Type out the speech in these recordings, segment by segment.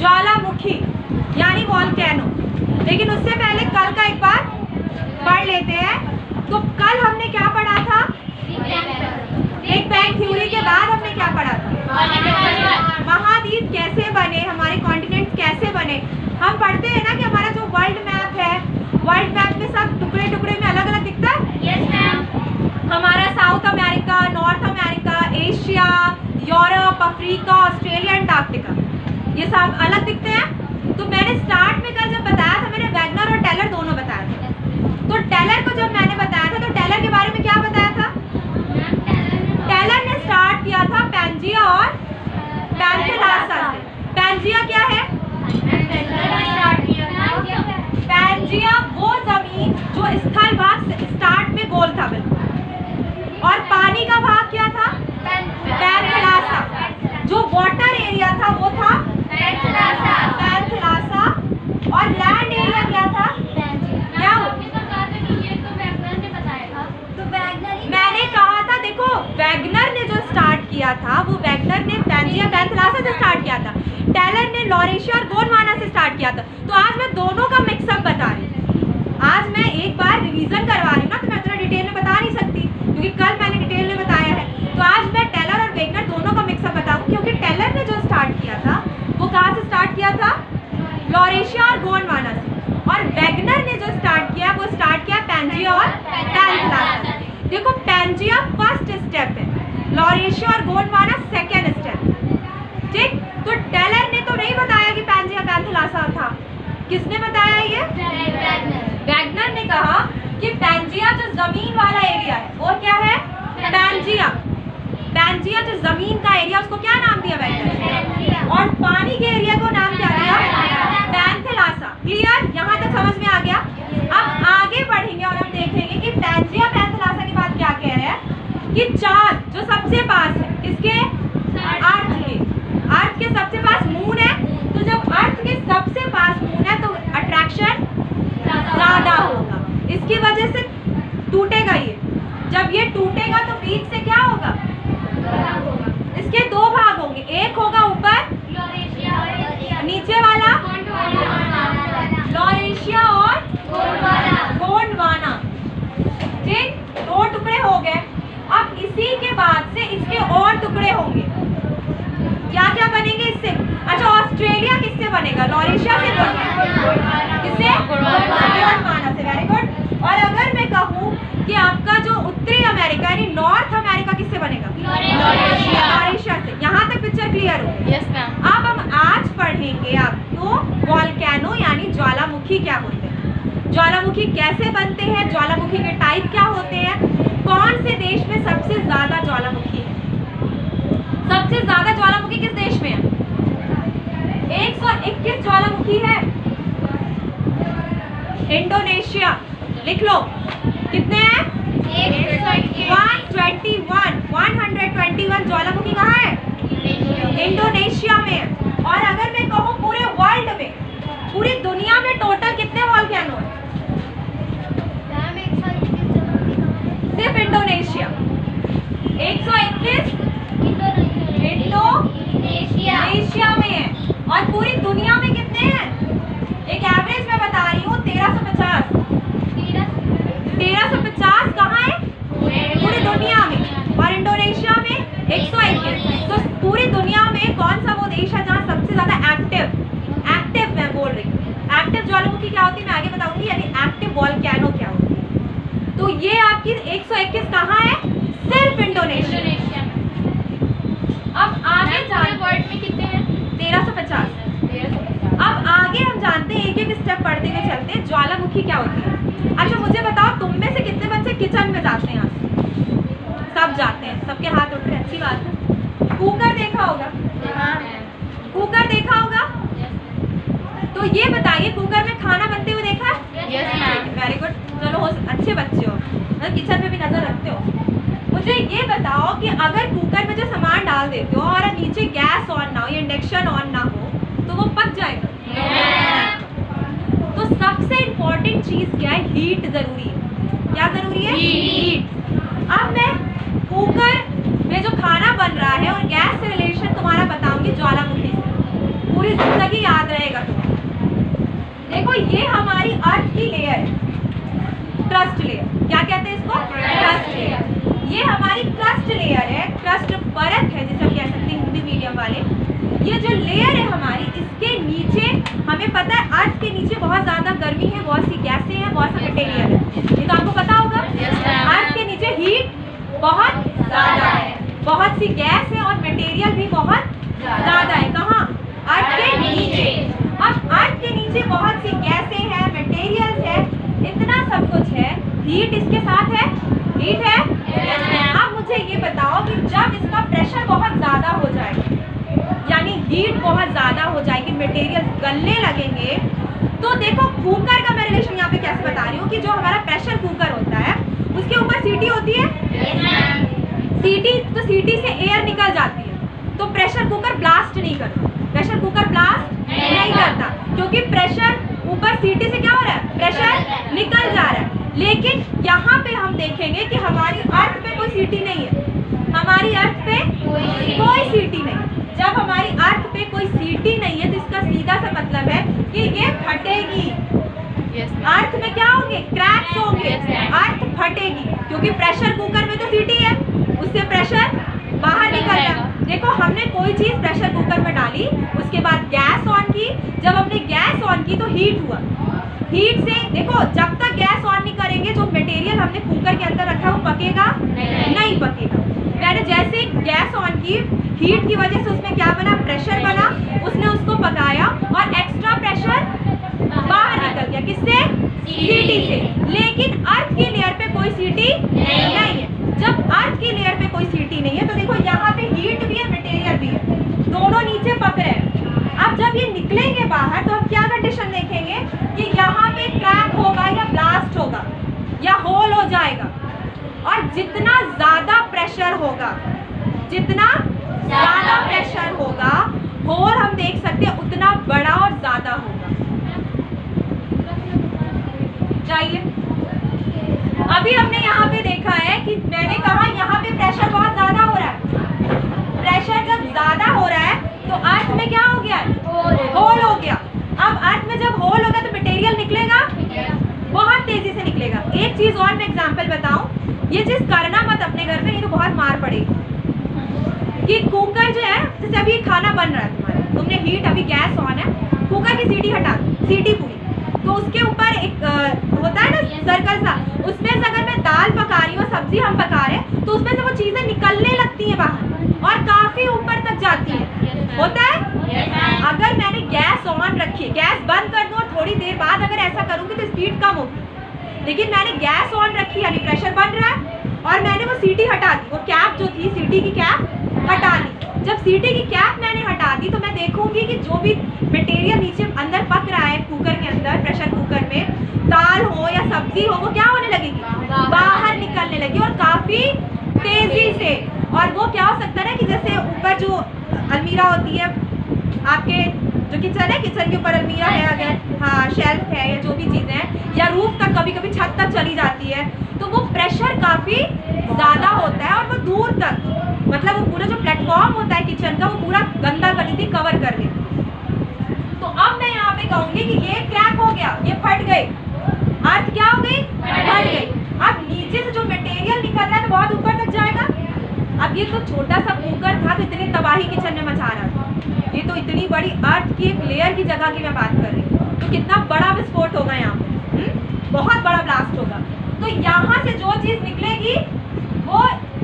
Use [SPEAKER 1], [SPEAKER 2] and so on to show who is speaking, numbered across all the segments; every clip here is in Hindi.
[SPEAKER 1] ज्वालामुखी यानी वॉल्केनो। लेकिन उससे पहले कल का एक बार पढ़ लेते हैं। तो कल हमने क्या पढ़ा था? बिग बैंग थ्योरी के बाद हमने क्या पढ़ा था? महाद्वीप कैसे बने, हमारे कॉन्टिनेंट कैसे बने। हम पढ़ते हैं ना कि हमारा जो वर्ल्ड मैप है, वर्ल्ड मैप में सब टुकड़े टुकड़े में अलग अलग दिखता है।
[SPEAKER 2] Yes ma'am.
[SPEAKER 1] हमारा South America, North America, Asia, Europe, Africa, Australia, Antarctica, ये सब अलग दिखते हैं। तो मैंने स्टार्ट में कल जब बताया था, मैंने वैगनर और टेलर दोनों बताया था। तो टेलर को जब मैंने बताया था तो टेलर के बारे में क्या बताया था? टेलर ने स्टार्ट किया था पैंजिया और पैंथेलासा से। पैंजिया क्या है? पैंजिया वो जमीन जो स्थल भाग स्टार्ट में गोल था बिल्कुल, और पानी का भाग क्या था? पैंथेलासा। जो वाटर एरिया था वो था पैंथेलासा, और लैंड एरिया क्या था? क्या मैंने कहा था, देखो वैगनर ने जो स्टार्ट किया था वो वैगनर ने पैंजिया पैंथेलासा से स्टार्ट किया था, टेलर ने लॉरेशिया और गोंडवाना से स्टार्ट किया था। तो आज मैं दोनों का मिक्सअप बता रही हूँ। आज मैं एक बार रिवीजन करवा रही हूँ ना, तो मैं इतना डिटेल में बता नहीं सकती क्योंकि कल मैंने डिटेल में बताया है। तो आज मैं टेलर और वैगनर दोनों का मिक्सअप बताऊँ, क्योंकि टेलर ने जो स्टार्ट किया था वो कहाँ से स्टार्ट किया था? लॉरेशिया और गोंडवाना से, और वैगनर ने जो स्टार्ट किया वो स्टार्ट किया पैंजिया और पैंथेलासा। देखो पैंजिया फर्स्ट स्टेप है, लॉरेशिया और गोंडवाना सेकेंड स्टेप। ठीक, तो टेलर ने तो नहीं बताया कि पैंजिया पैंथेलासा था। किसने बताया ये? वैगनर ने कहा कि पैंजिया जो जमीन वाला एरिया है वो क्या है? पैंजिया। पैंजिया जो जमीन का एरिया, उसको क्या नाम दिया वैगनर ने? और पानी के एरिया को नाम क्या दिया? पैंथेलासा। क्लियर? यहाँ तक समझ में आ गया? अब आगे बढ़ेंगे और हम देखेंगे कि पैंजिया पैंथेलासा के बाद क्या कह रहे हैं कि चांद जो सबसे पास है किसके? अर्थ के। अर्थ के सबसे पास मून है, तो जब अर्थ के सबसे पास मून है तो अट्रैक्शन ज्यादा होगा, इसकी वजह से टूटेगा ये। जब ये टूटेगा तो बीच से क्या होगा? इसके दो भाग होंगे, एक होगा ऊपर नीचे वाला लॉरेशिया और गोंडवाना। ठीक, दो टुकड़े हो गए। अब इसी के बाद से इसके और टुकड़े होंगे। क्या क्या बनेंगे इससे? अच्छा, ऑस्ट्रेलिया किससे बनेगा? लॉरेशिया से बनेगा। किससे? गोंडवाना से। Very good. और अगर मैं कहूँ कि आपका जो उत्तरी अमेरिका यानी नॉर्थ अमेरिका किससे बनेगा? लॉरेशिया से। यहाँ तक पिक्चर क्लियर हो?
[SPEAKER 2] Yes ma'am.
[SPEAKER 1] अब हम आज पढ़ेंगे आपको वॉल्केनो यानी ज्वालामुखी क्या होते हैं, ज्वालामुखी कैसे बनते हैं, ज्वालामुखी के टाइप क्या होते हैं, कौन से देश में सबसे ज्यादा ज्वालामुखी है। सबसे ज्यादा ज्वालामुखी किस देश में है? 121 ज्वालामुखी है। इंडोनेशिया। लिख लो कितने हैं? 121 ज्वालामुखी कहाँ है? इंडोनेशिया में है। और अगर मैं कहूँ पूरे वर्ल्ड में, पूरी दुनिया में टोटल कितने वॉल्केनो है? सिर्फ इंडोनेशिया 121 इंडोनेशिया में है। और पूरी दुनिया में कितने हैं? एक एवरेज मैं बता रही हूँ, 1350 कहाँ है? पूरी दुनिया में। और इंडोनेशिया में 121। तो पूरी दुनिया में कौन सा वो देश है जहाँ सबसे ज्यादा एक्टिव मैं बोल रही हूँ। एक्टिव ज्वालामुखी क्या होती है मैं आगे बताऊंगी, यानी एक्टिव वॉल्केनो क्या होती है। तो ये आपकी 121 कहाँ है? सिर्फ इंडोनेशिया। अब आगे वर्ल्ड में कितने हैं? 1350। अब आगे हम जानते हैं, एक एक स्टेप पढ़ते हुए चलते हैं, ज्वालामुखी क्या होती है। अच्छा मुझे बताओ, तुम में से कितने बच्चे किचन में जाते हैं? सब जाते हैं, सबके हाथ उठ रहे हैं, अच्छी बात है। कुकर देखा होगा? कुकर देखा होगा? तो ये बताइए, कुकर में खाना बनते हुए देखा है? वेरी गुड, चलो अच्छे बच्चे हो, किचन में भी नजर रखते हो। मुझे ये बताओ कि अगर कुकर में जो सामान डाल देते हो और नीचे गैस ऑन ना हो या इंडक्शन ऑन ना हो तो वो पक जाएगा? तो सबसे इम्पोर्टेंट चीज क्या है? हीट जरूरी है। क्या जरूरी है? हीट। अब मैं कुकर में जो खाना बन रहा है और गैस से रिलेशन तुम्हारा बताऊंगी ज्वालामुखी से। पूरी जिंदगी याद रहेगा तुम्हें। देखो ये हमारी अर्थ की लेयर है, क्रस्ट लेयर, क्या कहते हैं इसको? Crust layer. ये हमारी क्रस्ट लेयर है, क्रस्ट परत है जिसे हम कह सकते हैं हिंदी मीडियम वाले। ये जो लेयर है हमारी, इसके नीचे हमें पता है अर्थ के नीचे बहुत ज़्यादा गर्मी है, बहुत सी गैसें हैं, बहुत सा मटेरियल है, ये तो आपको पता होगा। अर्थ के नीचे हीट बहुत ज़्यादा है, बहुत सी गैस है और मटेरियल भी बहुत ज़्यादा है। कहाँ? अर्थ के नीचे। अब अर्थ के नीचे बहुत सी गैसें हैं, मटेरियल्स है, इतना सब कुछ है। हीट इसके साथ है, हीट है। अब मुझे ये बताओ कि जब इसका प्रेशर बहुत ज़्यादा हो जाए, यानी हीट बहुत ज़्यादा हो जाएगी, मटेरियल गलने लगेंगे, तो देखो कुकर का मैं रिलेशन यहाँ पे कैसे बता रही हूँ कि जो हमारा प्रेशर कुकर होता है उसके ऊपर सीटी होती है, सीटी, तो सीटी से एयर निकल जाती है, तो प्रेशर कुकर ब्लास्ट नहीं करता, प्रेशर कुकर ब्लास्ट नहीं करता, क्योंकि प्रेशर ऊपर सीटी से क्या हो रहा है? प्रेशर निकल जा रहा है। लेकिन यहाँ पे हम देखेंगे कि हमारी अर्थ पे कोई सीटी नहीं है, हमारी अर्थ पे कोई सीटी नहीं। जब हमारी अर्थ पे कोई सीटी नहीं है तो इसका सीधा सा मतलब है कि ये फटेगी। अर्थ में क्या होंगे? क्रैक्स होंगे, अर्थ फटेगी, क्योंकि प्रेशर कुकर में तो सीटी है, उससे प्रेशर बाहर निकलता। देखो हमने कोई चीज़ प्रेशर कुकर में डाली, उसके बाद गैस ऑन की, जब हमने गैस ऑन की तो हीट हुआ, हीट से देखो जब तक गैस ऑन नहीं करेंगे जो मटेरियल हमने कुकर के अंदर रखा है वो पकेगा नहीं पकेगा। मैंने जैसे गैस ऑन की, हीट की वजह से उसमें क्या बना? प्रेशर बना, उसने उसको पकाया और एक्स्ट्रा प्रेशर बाहर निकल गया, किससे? सीटी से। लेकिन अर्थ की लेयर पे कोई सीटी नहीं है। जब अर्थ की लेयर पे कोई सीटी नहीं है तो देखो यहाँ पे हीट भी है, मटेरियल भी है, दोनों नीचे पक रहे हैं। अब जब ये निकलेंगे बाहर तो हम क्या कंडीशन देखेंगे कि यहाँ पे क्रैक होगा या ब्लास्ट होगा या होल हो जाएगा। और जितना ज़्यादा प्रेशर होगा, जितना ज़्यादा प्रेशर होगा, होल हम देख सकते हैं उतना बड़ा और ज़्यादा होगा। चाहिए अभी हमने यहाँ पे देखा है कि मैंने कहा यहाँ पे प्रेशर बहुत ज़्यादा हो रहा है। प्रेशर जब ज़्यादा हो रहा है तो अर्थ में क्या हो गया? होल हो गया। अब अर्थ में जब होल होगा तो मटेरियल निकलेगा, बहुत तेजी से निकलेगा। एक चीज़ और मैं एग्जांपल बताऊं, ये चीज़ करना मत अपने घर में, ये तो बहुत मार पड़ेगी। कि कुकर जो है, जैसे अभी खाना बन रहा है तुम्हारा, तुमने हीट, अभी गैस ऑन है, कुकर की सीटी हटा, सीटी पूरी, तो उसके ऊपर एक होता है ना सर्कल सा, उसमें से अगर मैं दाल पका रही हूँ, सब्जी हम पका रहे हैं, तो उसमें से वो चीज़ें निकलने लगती हैं बाहर और काफ़ी ऊपर तक जाती है, होता है। अगर मैंने गैस ऑन रखी, गैस बंद कर दूँ और थोड़ी देर बाद अगर ऐसा करूँगी तो स्पीड कम होगी, लेकिन मैंने गैस ऑन रखी यानी प्रेशर बन रहा है और मैंने वो सीटी हटा दी, वो कैप जो थी सीटी की कैप हटा दी। जब सीटी की कैप मैंने हटा दी तो मैं देखूंगी कि जो भी मटेरियल नीचे अंदर पक रहा है कुकर के अंदर, प्रेशर कुकर में, दाल हो या सब्जी हो, वो क्या होने लगेगी? बाहर निकलने लगी और काफ़ी तेज़ी से। और वो क्या हो सकता है ना कि जैसे ऊपर जो अलमीरा होती है आपके, जो किचन है, किचन के ऊपर अलमीरा है अगर, हाँ शेल्फ है या जो भी चीज़ें हैं, या रूफ तक कभी कभी छत तक चली जाती है, तो वो प्रेशर काफ़ी ज़्यादा होता है और वो दूर तक, मतलब वो पूरा जो प्लेटफॉर्म होता है किचन का, वो पूरा गंदा कर देती, कवर कर देती। तो अब मैं यहाँ पे कहूँगी कि ये क्रैक हो गया, ये फट गई, अर्थ क्या हो गई? फट गई। अब नीचे से जो मटेरियल निकल रहा है तो बहुत ऊपर तक जाएगा। अब ये तो छोटा सा कुकर था तो इतनी तबाही किचन में मचा रहा था, ये तो इतनी बड़ी अर्थ की एक लेयर की जगह की मैं बात कर रही हूँ, तो कितना बड़ा विस्फोट होगा यहाँ पे, बहुत बड़ा ब्लास्ट होगा। तो यहाँ से जो चीज़ निकलेगी वो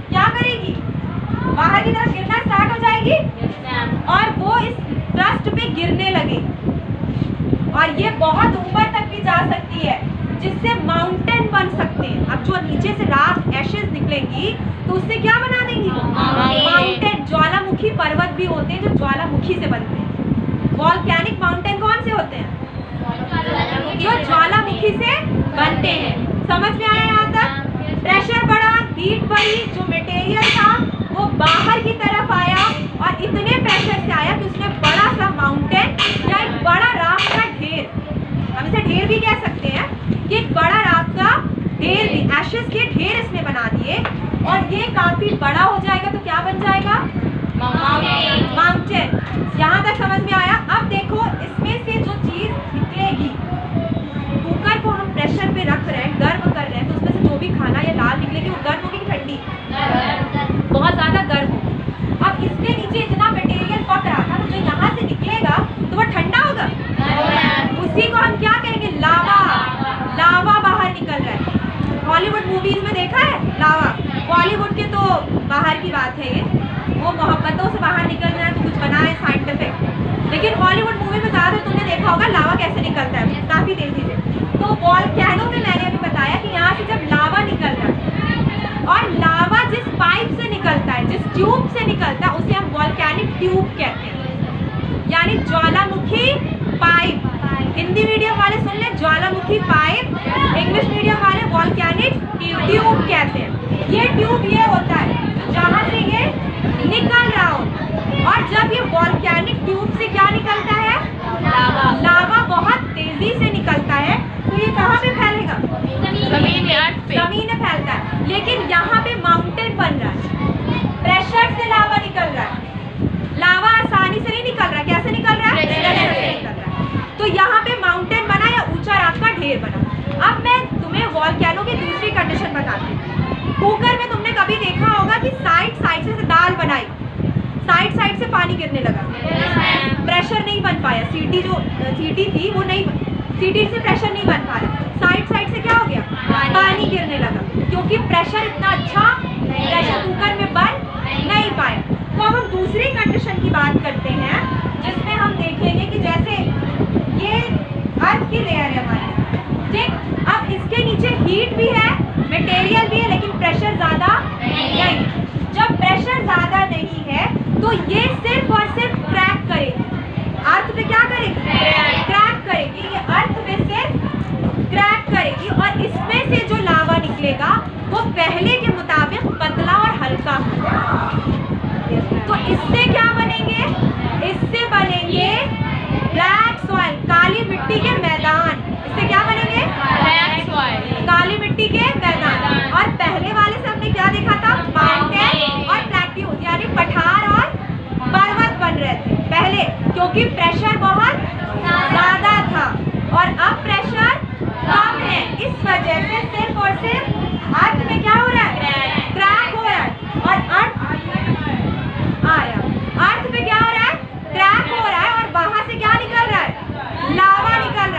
[SPEAKER 1] क्या करेगी? बाहर की तरफ गिरना स्टार्ट हो जाएगी और वो इस क्रस्ट पे गिरने लगेगी और ये बहुत ऊपर तक भी जा सकती है, जिससे माउंटेन बन सकते हैं। अब जो नीचे से राख एशेज निकलेंगी तो उससे क्या बना देंगी? माउंटेन। ज्वालामुखी पर्वत भी होते हैं जो ज्वालामुखी से बनते हैं। वॉल्केनिक माउंटेन कौन से होते हैं? जो ज्वालामुखी से बनते हैं। समझ में आया यहाँ तक? प्रेशर बढ़ा, हीट बढ़ी, जो मटेरियल था वो बाहर की तरफ आया और इतने प्रेशर से आया कि उसने बड़ा सा माउंटेन या एक बड़ा राख का ढेर, हम इसे ढेर भी कह सकते हैं, कि एक बड़ा राख का ढेर भी, एशेस के ढेर इसने बना दिए और ये काफी बड़ा हो जाएगा तो क्या बन जाएगा? माउंटेन। यहाँ तक समझ में आया? अब देखो इसमें से जो चीज निकलेगी, कुकर को हम प्रेशर पे रख रहे हैं, गर्म कर रहे हैं, तो उसमें से जो भी खाना या दाल निकलेगी वो गर्म होगी कि ठंडी? बहुत ज्यादा गर्म होगी। अब इसके नीचे इतना मटेरियल पक रहा था, तो जो यहाँ से निकलेगा तो वो ठंडा होगा। उसी को हम क्या कहेंगे? लावा। लावा बाहर निकल रहा है। हॉलीवुड मूवीज में देखा है लावा? बॉलीवुड के तो बाहर की बात है ये, वो मोहब्बतों से बाहर निकल रहा है तो कुछ बना है साइंटिफिक, लेकिन हॉलीवुड मूवी में ज़्यादा तुमने देखा होगा लावा कैसे निकलता है, काफ़ी तेजी से। तो वॉल्केनो में मैंने अभी बताया कि यहाँ से जब लावा निकल रहा है, और लावा जिस पाइप से निकलता है, जिस ट्यूब से निकलता है, उसे हम वॉल्केनिक ट्यूब कहते हैं, यानी ज्वालामुखी पाइप। हिंदी मीडियम वाले सुन ले, ज्वालामुखी पाइप, इंग्लिश मीडियम वाले वॉल्केनिक ट्यूब कहते हैं। ये ट्यूब ये होता है जहाँ से ये निकल रहा हो, और जब ये वॉल्केनिक ट्यूब से क्या निकलता है? लावा। लावा बहुत तेजी से निकलता है, तो ये कहाँ पे फैलेगा?
[SPEAKER 2] जमीन में, अर्थ पे।
[SPEAKER 1] जमीन में फैलता है, लेकिन यहाँ पे माउंटेन बन रहा है, प्रेशर से लावा निकल रहा है। लावा आसानी से नहीं निकल रहा, कैसे निकल रहा है? प्रेशर से निकल रहा है। तो यहाँ पे माउंटेन बना या ऊंचा रात का ढेर बना। अब मैं तुम्हें वॉल्केनो की दूसरी कंडीशन बताती हूँ। कुकर में तुमने कभी देखा होगा कि साइड साइड से दाल बनाई, साइड साइड से पानी गिरने लगा, प्रेशर नहीं बन पाया, सीटी जो सीटी थी वो नहीं, सीटी से प्रेशर नहीं बन पाया, साइड साइड से क्या हो गया? पानी गिरने लगा, क्योंकि प्रेशर इतना अच्छा प्रेशर कुकर में बन नहीं पाया। तो अब हम दूसरी कंडीशन की बात करते हैं, जिसमें हम देखेंगे कि जैसे ये अर्थ की लेयर है हमारी, ठीक? अब इसके नीचे हीट भी है, मटेरियल भी है, लेकिन प्रेशर ज़्यादा नहीं। जब प्रेशर ज़्यादा नहीं है तो ये सिर्फ और सिर्फ क्रैक करेगी। अर्थ पे क्या करेगी? क्रैक करेगी। ये अर्थ पे सिर्फ क्रैक करेगी, और इसमें से जो लावा निकलेगा वो पहले के मुताबिक पतला और हल्का होगा। तो इससे क्या बनेंगे? इससे बनेंगे ब्लैक सॉइल, काली मिट्टी के मैदान। इससे क्या बनेंगे?
[SPEAKER 2] ब्लैक सॉइल,
[SPEAKER 1] काली मिट्टी के मैदान। और पहले वाले से हमने क्या देखा था? माउंटेन और प्लेट्यूज, यानी पठार और पर्वत बन रहे थे पहले, क्योंकि प्रेशर बहुत ज्यादा था, और अब प्रेशर कम है। इस वजह से सिर्फ और सिर्फ अर्थ में क्या हो रहा है? क्रैक हो रहा है। और अर्थ पे क्या हो रहा है? क्रैक हो रहा है, और वहां से क्या निकल रहा है? लावा निकल रहा है।